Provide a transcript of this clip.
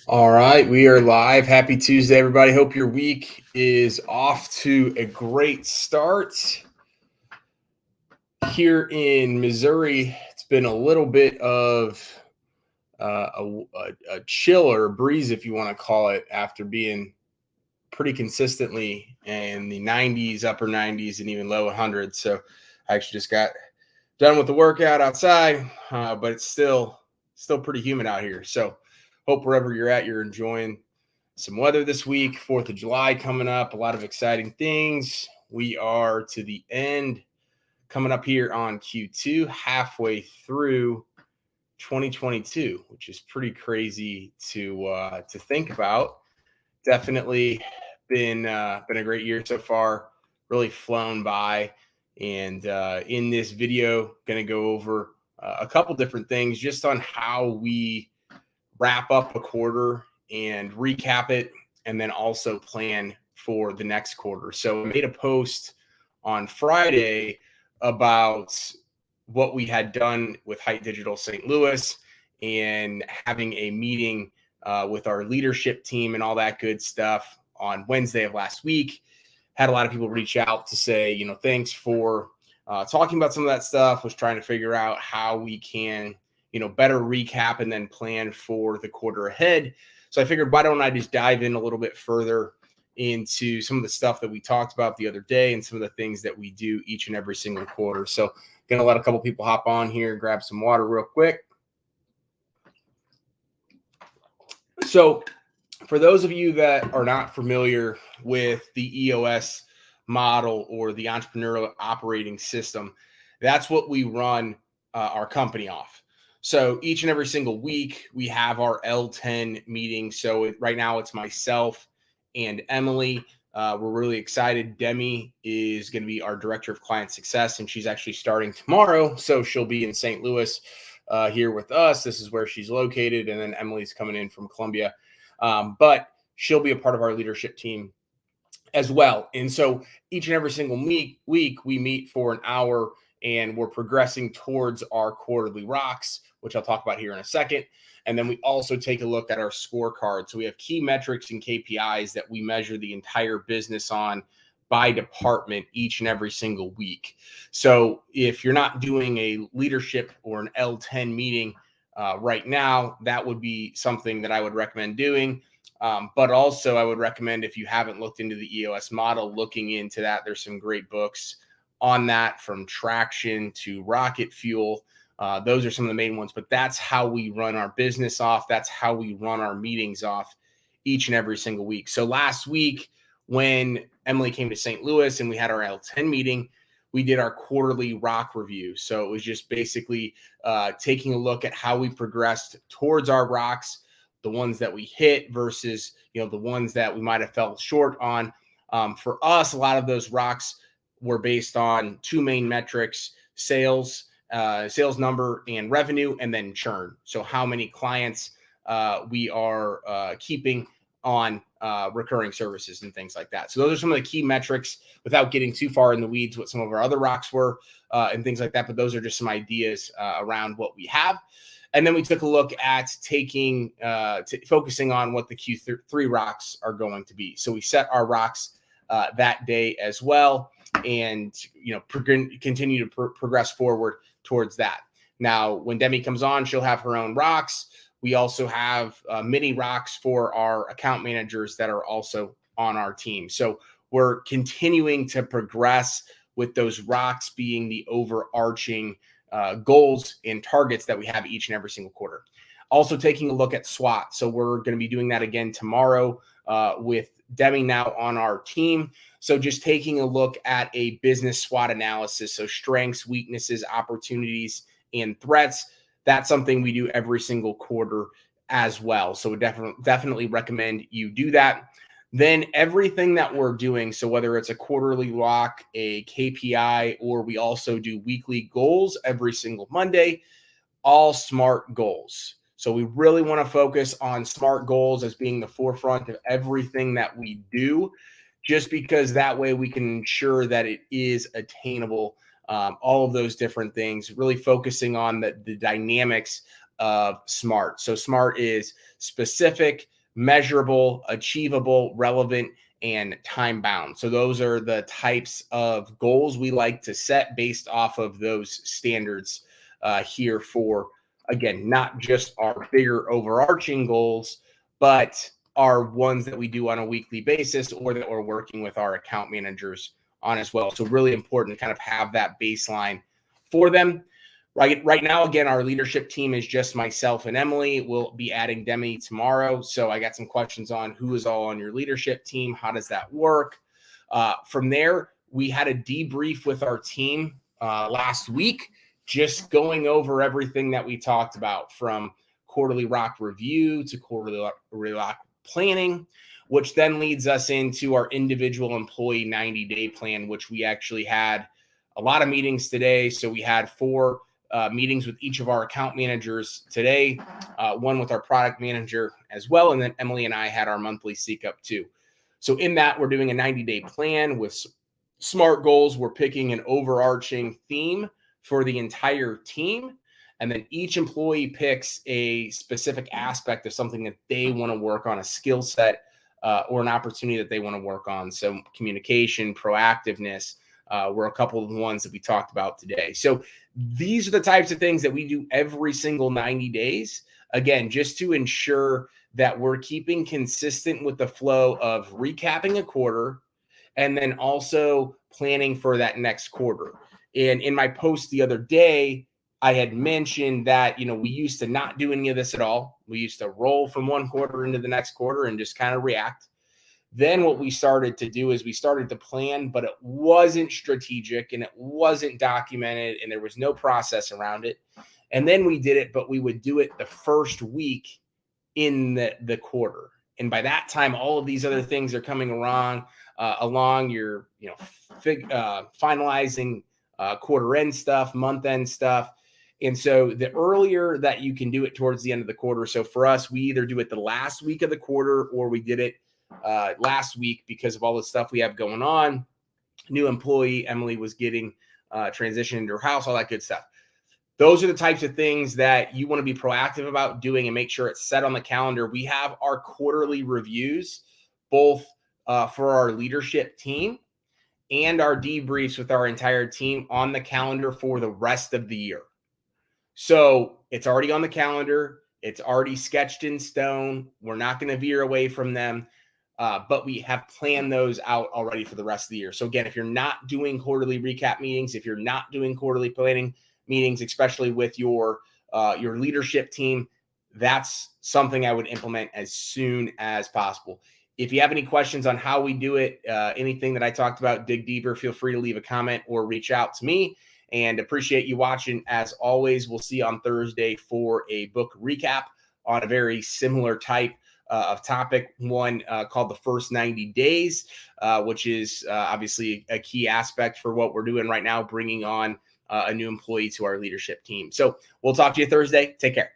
All right, we are live. Happy Tuesday, everybody. Hope your week is off to a great start. Here in Missouri, it's been a little bit of a chill or a breeze, if you want to call it, after being pretty consistently in the 90s, upper 90s, and even low 100s. So I actually just got done with the workout outside, but it's still pretty humid out here. So hope wherever you're at, you're enjoying some weather this week. 4th of July coming up, a lot of exciting things. We are to the end coming up here on Q2, halfway through 2022, which is pretty crazy to think about. Definitely been a great year so far, really flown by. And in this video, going to go over a couple different things just on how we wrap up a quarter and recap it, and then also plan for the next quarter. So I made a post on Friday about what we had done with Height Digital St. Louis and having a meeting with our leadership team and all that good stuff on Wednesday of last week. Had a lot of people reach out to say, thanks for talking about some of that stuff. Was trying to figure out how we can better recap and then plan for the quarter ahead. So I figured, why don't I just dive in a little bit further into some of the stuff that we talked about the other day and some of the things that we do each and every single quarter. So going to let a couple people hop on here, grab some water real quick. So for those of you that are not familiar with the EOS model or the entrepreneurial operating system, that's what we run our company off. So each and every single week, we have our L10 meeting. So right now it's myself and Emily. We're really excited. Demi is going to be our director of client success, and she's actually starting tomorrow. So she'll be in St. Louis here with us. This is where she's located. And then Emily's coming in from Columbia. But she'll be a part of our leadership team as well. And so each and every single week, we meet for an hour and we're progressing towards our quarterly rocks, which I'll talk about here in a second. And then we also take a look at our scorecard. So we have key metrics and KPIs that we measure the entire business on by department each and every single week. So if you're not doing a leadership or an L10 meeting right now, that would be something that I would recommend doing. But also I would recommend, if you haven't looked into the EOS model, looking into that. There's some great books on that, from Traction to Rocket Fuel. Those are some of the main ones, but that's how we run our business off. That's how we run our meetings off each and every single week. So last week, when Emily came to St. Louis and we had our L10 meeting, we did our quarterly rock review. So it was just basically taking a look at how we progressed towards our rocks, the ones that we hit versus, the ones that we might have fell short on. For us, a lot of those rocks were based on two main metrics: sales number and revenue, and then churn. So how many clients we are keeping on recurring services and things like that. So those are some of the key metrics, without getting too far in the weeds what some of our other rocks were and things like that. But those are just some ideas around what we have. And then we took a look at focusing on what the Q3 rocks are going to be. So we set our rocks that day as well, and continue to progress forward towards that. Now, when Demi comes on, she'll have her own rocks. We also have mini rocks for our account managers that are also on our team. So we're continuing to progress with those rocks being the overarching goals and targets that we have each and every single quarter. Also taking a look at SWOT. So we're going to be doing that again tomorrow with Demi now on our team. So just taking a look at a business SWOT analysis. So strengths, weaknesses, opportunities, and threats. That's something we do every single quarter as well. So we definitely recommend you do that. Then everything that we're doing, so whether it's a quarterly rock, a KPI, or we also do weekly goals every single Monday, all SMART goals. So we really want to focus on SMART goals as being the forefront of everything that we do, just because that way we can ensure that it is attainable. All of those different things, really focusing on the dynamics of SMART. So SMART is specific, measurable, achievable, relevant, and time bound. So those are the types of goals we like to set based off of those standards here for, again, not just our bigger overarching goals, but are ones that we do on a weekly basis or that we're working with our account managers on as well. So really important to kind of have that baseline for them. Right now, again, our leadership team is just myself and Emily. We'll be adding Demi tomorrow. So I got some questions on who is all on your leadership team. How does that work? From there, we had a debrief with our team last week, just going over everything that we talked about, from quarterly rock review to quarterly rock planning, which then leads us into our individual employee 90-day plan, which we actually had a lot of meetings today. So we had 4 meetings with each of our account managers today, one with our product manager as well. And then Emily and I had our monthly seek up too. So in that, we're doing a 90-day plan with SMART goals. We're picking an overarching theme for the entire team. And then each employee picks a specific aspect of something that they want to work on, a skill set or an opportunity that they want to work on. So communication, proactiveness, were a couple of the ones that we talked about today. So these are the types of things that we do every single 90 days. Again, just to ensure that we're keeping consistent with the flow of recapping a quarter and then also planning for that next quarter. And in my post the other day, I had mentioned that, we used to not do any of this at all. We used to roll from one quarter into the next quarter and just kind of react. Then what we started to do is we started to plan, but it wasn't strategic and it wasn't documented and there was no process around it. And then we did it, but we would do it the first week in the quarter. And by that time, all of these other things are coming along. You're, finalizing quarter end stuff, month end stuff. And so the earlier that you can do it towards the end of the quarter. So for us, we either do it the last week of the quarter or we did it last week because of all the stuff we have going on. New employee, Emily was getting transitioned into her house, all that good stuff. Those are the types of things that you want to be proactive about doing and make sure it's set on the calendar. We have our quarterly reviews, both for our leadership team and our debriefs with our entire team on the calendar for the rest of the year. So it's already on the calendar. It's already sketched in stone. We're not going to veer away from them. But we have planned those out already for the rest of the year. So again, if you're not doing quarterly recap meetings, if you're not doing quarterly planning meetings, especially with your leadership team, that's something I would implement as soon as possible. If you have any questions on how we do it, anything that I talked about, dig deeper, feel free to leave a comment or reach out to me. And appreciate you watching. As always, we'll see you on Thursday for a book recap on a very similar type of topic, one called the first 90 days, which is obviously a key aspect for what we're doing right now, bringing on a new employee to our leadership team. So we'll talk to you Thursday. Take care.